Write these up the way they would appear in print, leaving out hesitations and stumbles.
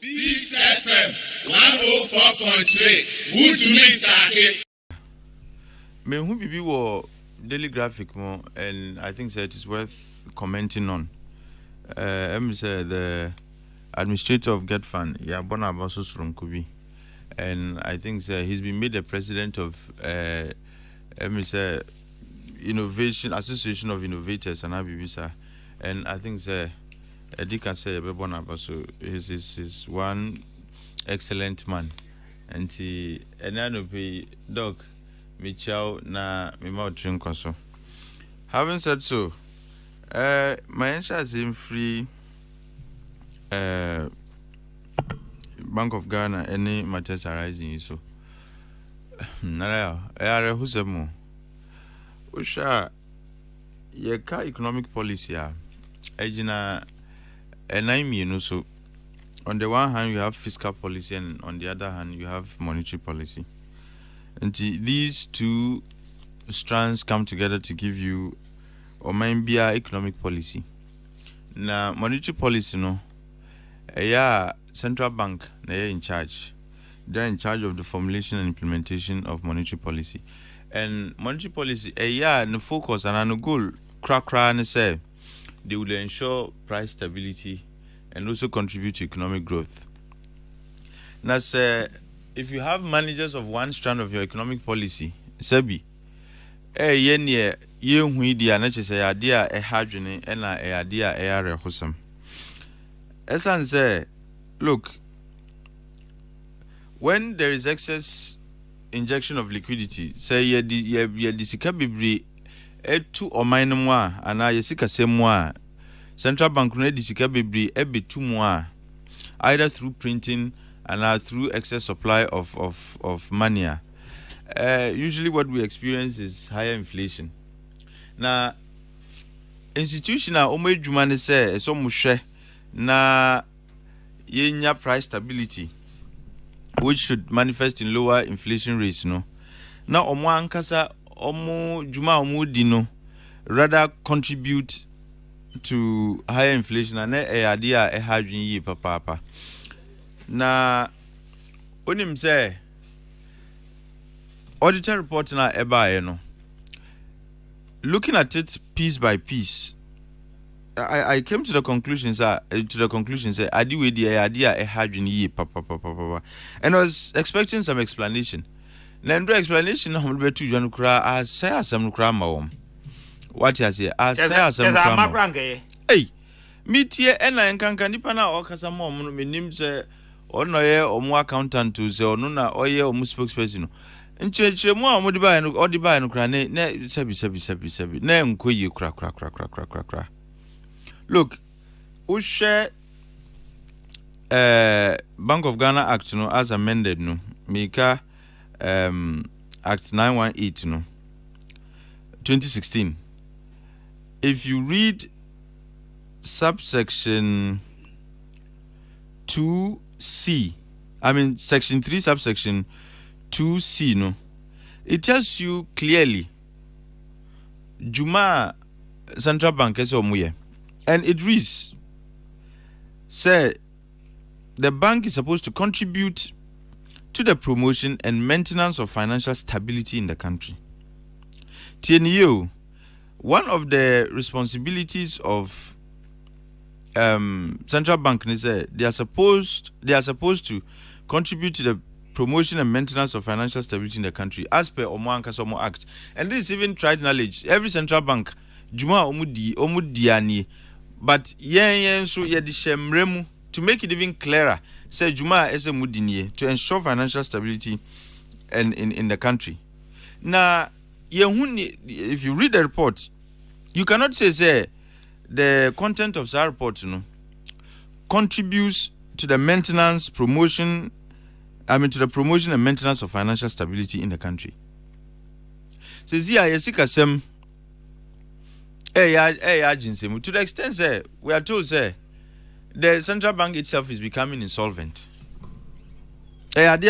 Peace FM 104.3. Good to meet you. Me who be wo daily graphic more, and I think that it is worth commenting on. I'm say the administrator of Get Fund, Yabona Basus from Kubi, and I think he's been made the president of Innovation Association of Innovators and Abibisa, and I think Edika say Yabona Basu is one excellent man, and he be dog. Michao na mima so. Having said so, my answer is in free Bank of Ghana any matters arising so. Nara are who's a mo. Usha yeka economic policy ejina enai so. On the one hand you have fiscal policy and on the other hand you have monetary policy. And these two strands come together to give you or maybe economic policy. Now, monetary policy, no, central bank, they're in charge. They're in charge of the formulation and implementation of monetary policy. And monetary policy, the focus and the goal, and say they will ensure price stability and also contribute to economic growth. Now, say, if you have managers of one strand of your economic policy, Sebi, ye hui dia na chese idea hadwene na idea rehosam. Esan say, look, when there is excess injection of liquidity, say ye disika bibri etu o minimum ana ye sika semwa central bank no disika bibri ebetu mo either through printing and through excess supply of money. Usually what we experience is higher inflation. Now, institutional omejumane say so mushe na yenya price stability, which should manifest in lower inflation rates, no. Now omo ankasa omo juma omo dino rather contribute to higher inflation and idea hadwin yi papa. Na onim say auditor report na eba no. Looking at it piece by piece, I came to the conclusion say adi we the idea hadwin yi papa. And I was expecting some explanation. Na ndro explanation na ho be tu jwan kura asay asam kura ma wom. What you say? Asay asam kura ma. Hey, metie ena nkanka nipa na okasa ma omo no menim say ono ye omo accountant to say ono na oye omo spokesperson. Nchechire mu a omo di ba no odi ba no kra ne sabi na enkoyi kra. Look, ushe Bank of Ghana Act no as amended no Mika Act 918 no 2016. If you read subsection 2C, section 3 subsection 2C, no, it tells you clearly Juma Central Bank is omuye, and it reads, say the bank is supposed to contribute to the promotion and maintenance of financial stability in the country. TNU, one of the responsibilities of central bank is they are supposed to contribute to the promotion and maintenance of financial stability in the country as per Omo Ankasomo Act. And this is even tried knowledge. Every central bank Juma omudiani, but so ye di shemremu to make it even clearer. Say Juma ese mudini to ensure financial stability in the country. Now, if you read the report, you cannot say the content of the report, contributes to the maintenance, promotion and maintenance of financial stability in the country. Says here, yesika sem, agency. To the extent, we are told, the central bank itself is becoming insolvent. The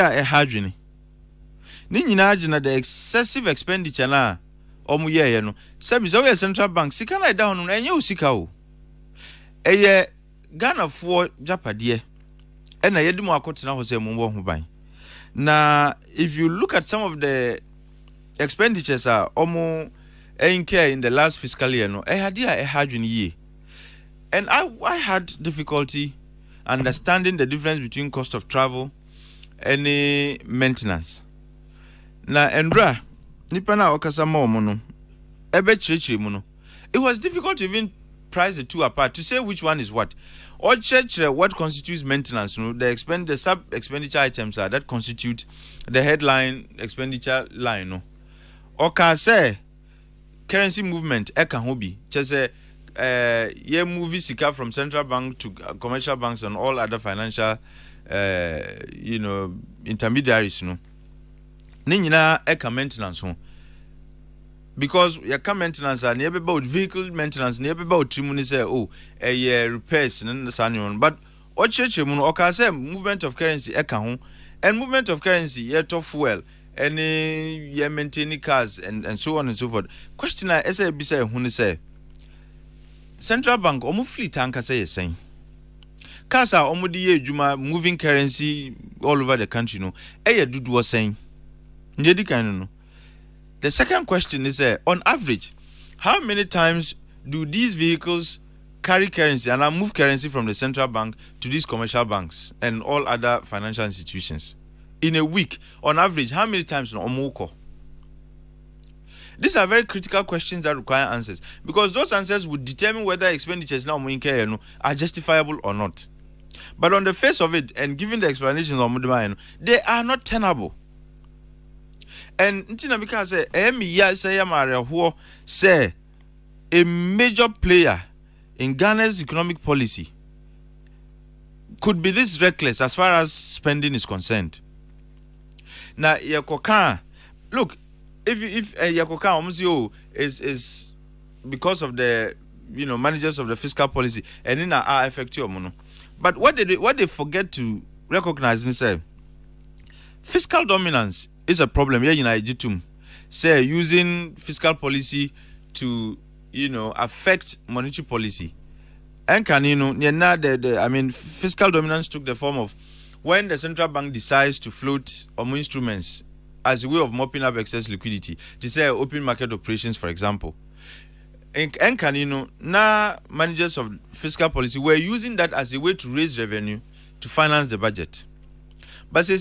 excessive expenditure na omuye no. Sabi so central bank sika na down no enye usika o. Ghana for Japade na yedi mo akotena ho say mo ho ban. Na if you look at some of the expenditures are almost incur in the last fiscal year, no, I had year. And I had difficulty understanding the difference between cost of travel and maintenance. Na endra nipa na okasa ma omo no ebe chirechire mu no, it was difficult to even price the two apart to say which one is what. Or what constitutes maintenance, no, the sub expenditure items are that constitute the headline expenditure line, no. Or can say currency movement can hobby just ye movie sika from central bank to commercial banks and all other financial intermediaries, no. Ni nyina eka maintenance ho. Because your car maintenance and never about vehicle maintenance, never about trimuni say, repairs and the but or church say movement of currency and movement of currency yet of fuel any ye maintaining cars and so on and so forth. Question I say who say central bank omu fleet anka say saying cars are omudi juma moving currency all over the country, no dudu was saying Njedi kind no. The second question is, on average, how many times do these vehicles carry currency and move currency from the central bank to these commercial banks and all other financial institutions? In a week, on average, how many times no omoko? These are very critical questions that require answers because those answers would determine whether expenditures now are justifiable or not. But on the face of it, and given the explanations of Mudima, they are not tenable. And ntina because say a major player in Ghana's economic policy could be this reckless as far as spending is concerned. Now yakoka look, if yakoka almost is because of the managers of the fiscal policy and in our effective mono. But what they forget to recognize is say fiscal dominance is a problem here in Nigeria. Say using fiscal policy to affect monetary policy. And can fiscal dominance took the form of when the central bank decides to float instruments as a way of mopping up excess liquidity to say open market operations, for example. And can managers of fiscal policy were using that as a way to raise revenue to finance the budget. But say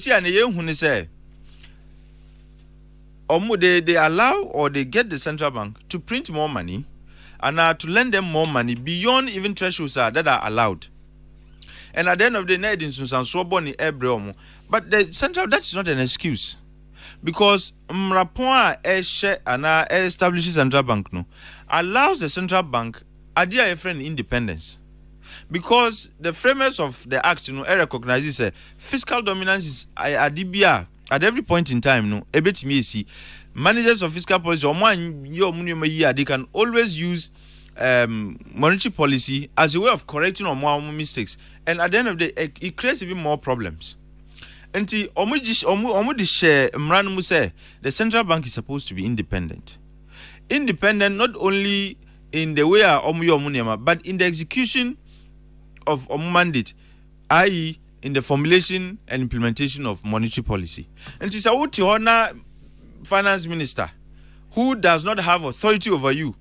they allow or they get the central bank to print more money and to lend them more money beyond even thresholds that are allowed. And at the end of the night, but the central, that's not an excuse. Because Mrapon establishes central bank no allows the central bank a friend independence. Because the framers of the act recognizes fiscal dominance is adibia. At every point in time, managers of fiscal policy they can always use monetary policy as a way of correcting more mistakes, and at the end of the day, it creates even more problems. And the central bank is supposed to be independent. Independent not only in the way but in the execution of mandate, i.e., in the formulation and implementation of monetary policy. And it's a finance minister who does not have authority over you.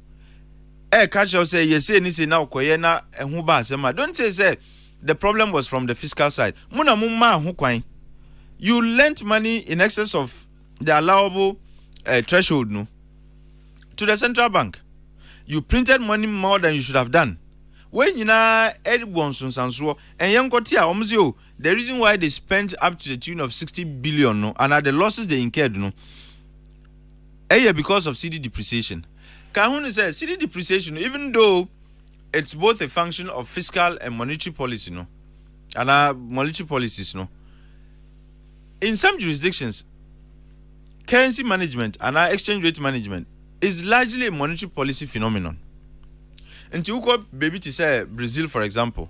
Catch say yes, say now don't say the problem was from the fiscal side. You lent money in excess of the allowable threshold to the central bank. You printed money more than you should have done. When you know everyone and young Kotia the reason why they spent up to the tune of 60 billion and are the losses they incurred because of CD depreciation. Kahun says CD depreciation, even though it's both a function of fiscal and monetary policy, and monetary policies, in some jurisdictions, currency management and exchange rate management is largely a monetary policy phenomenon. And to go baby to say Brazil, for example,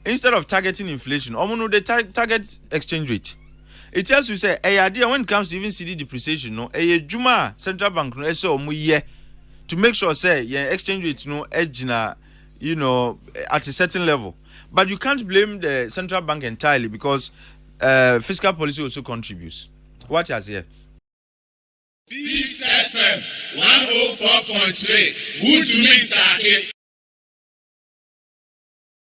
instead of targeting inflation, they target exchange rate. It tells you say idea when it comes to even CD depreciation, Juma central bank to make sure say exchange rate edge at a certain level. But you can't blame the central bank entirely because fiscal policy also contributes. What has here? Peace FM 104.3. Good to meet Taki.